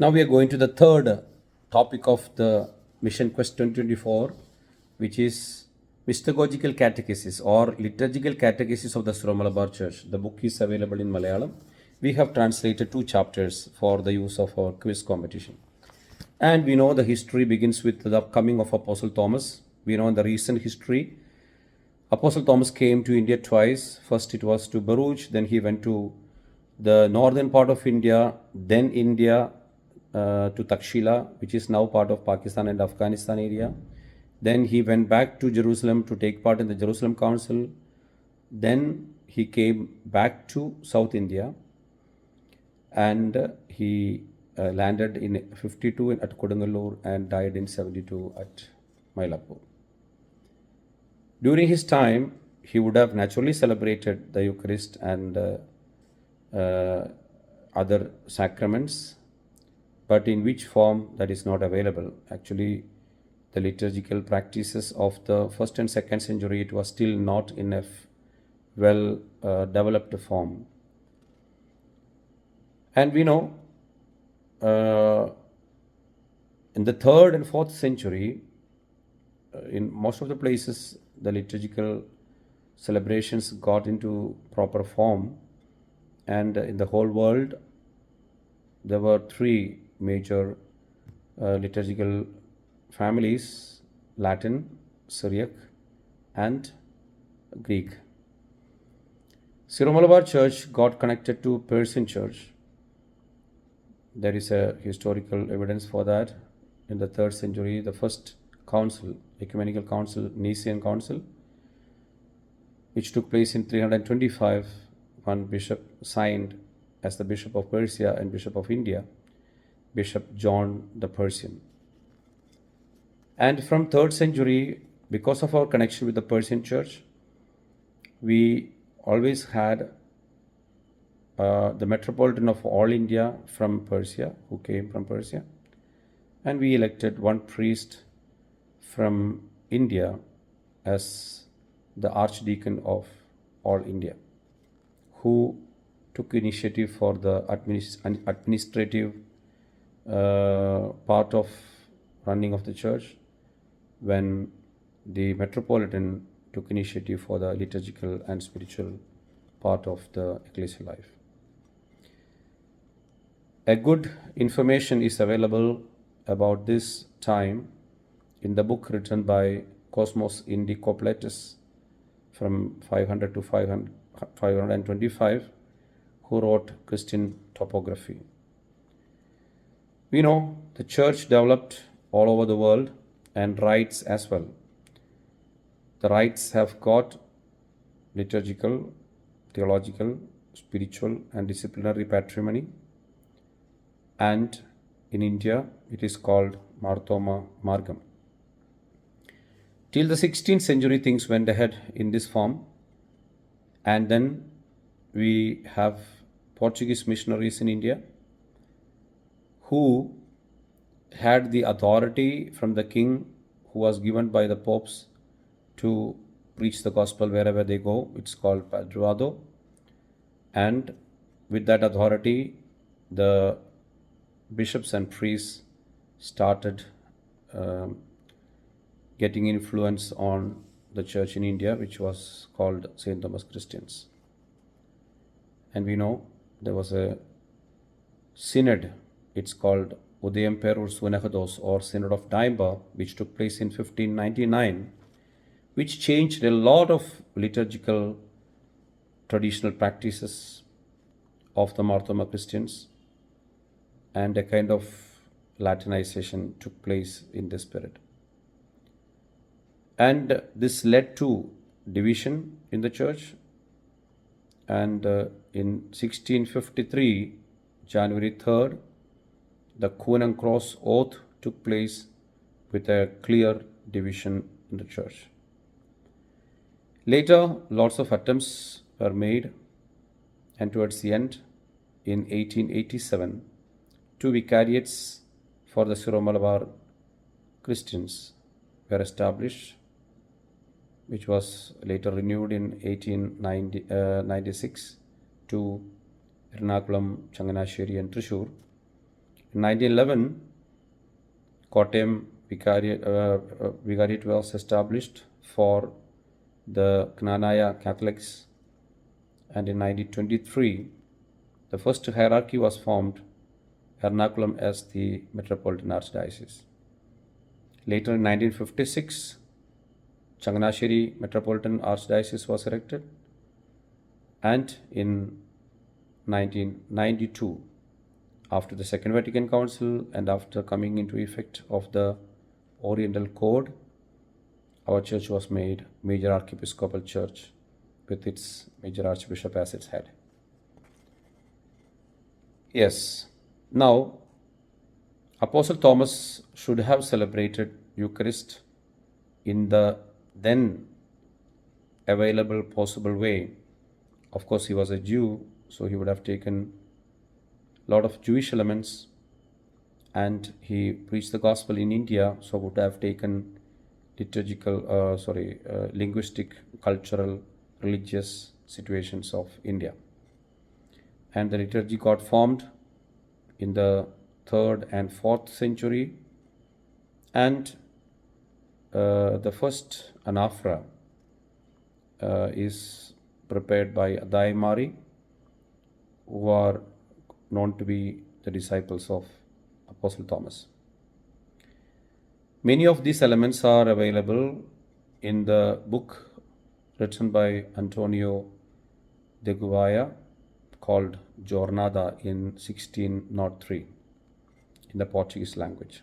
Now we are going to the third topic of the Mission Quest 2024, which is Mystagogical Catechesis or Liturgical Catechesis of the Syro-Malabar Church. The book is available in Malayalam. We have translated 2 chapters for the use of our quiz competition. And we know the history begins with the coming of Apostle Thomas. We know in the recent history, Apostle Thomas came to India twice. First it was to Baruch, then he went to the northern part of India, then India to Takshila, which is now part of Pakistan and Afghanistan area. Then he went back to Jerusalem to take part in the Jerusalem Council. Then he came back to South India and he landed in 52 at Kodungalur and died in 72 at Mylapore. During his time, he would have naturally celebrated the Eucharist and other sacraments, but in which form, that is not available. Actually, the liturgical practices of the 1st and 2nd century, it was still not in a well developed form. And we know in the 3rd and 4th century, in most of the places, the liturgical celebrations got into proper form, and in the whole world, there were 3 major liturgical families: Latin, Syriac, and Greek. Syro-Malabar Church got connected to Persian Church. There is a historical evidence for that. In the 3rd century, the first council, ecumenical council, Nicene Council, which took place in 325, one bishop signed as the Bishop of Persia and Bishop of India, Bishop John the Persian. And from 3rd century, because of our connection with the Persian Church, we always had the Metropolitan of all India from Persia, who came from Persia, and we elected one priest from India as the Archdeacon of all India, who took initiative for the administrative part of running of the church, when the Metropolitan took initiative for the liturgical and spiritual part of the ecclesial life. A good information is available about this time in the book written by Cosmos Indicopletus from 500 to 525, who wrote Christian topography. We know the church developed all over the world, and rites as well. The rites have got liturgical, theological, spiritual, and disciplinary patrimony. And in India, it is called Marthoma Margam. Till the 16th century, things went ahead in this form. And then we have Portuguese missionaries in India who had the authority from the king, who was given by the popes to preach the gospel wherever they go. It's called Padroado. And with that authority, the bishops and priests started getting influence on the church in India, which was called St. Thomas Christians. And we know there was a synod. It's called Udayam Perur Sunahados, or Synod of Daimba, which took place in 1599, which changed a lot of liturgical traditional practices of the Marthoma Christians, and a kind of Latinization took place in the spirit. And this led to division in the church. And in 1653, January 3rd, the Queen and Cross oath took place with a clear division in the church. Later, lots of attempts were made, and towards the end, in 1887, 2 vicariates for the Syro-Malabar Christians were established, which was later renewed in 1896 to Aradhanakrama, Changanasheri and Thrissur. In 1911, Kottayam Vicariate was established for the Knanaya Catholics, and in 1923, the first hierarchy was formed, Ernakulam as the Metropolitan Archdiocese. Later in 1956, Changanasheri Metropolitan Archdiocese was erected, and in 1992, after the Second Vatican Council and after coming into effect of the Oriental Code, our church was made major archiepiscopal church with its major archbishop as its head. Yes, now Apostle Thomas should have celebrated Eucharist in the then available possible way. Of course, he was a Jew, so he would have taken a lot of Jewish elements, and he preached the gospel in India, so would have taken linguistic, cultural, religious situations of India. And the liturgy got formed in the 3rd and 4th century, and the first anaphora is prepared by Adai who are known to be the disciples of Apostle Thomas. Many of these elements are available in the book written by Antonio de Gouveia called Jornada in 1603 in the Portuguese language.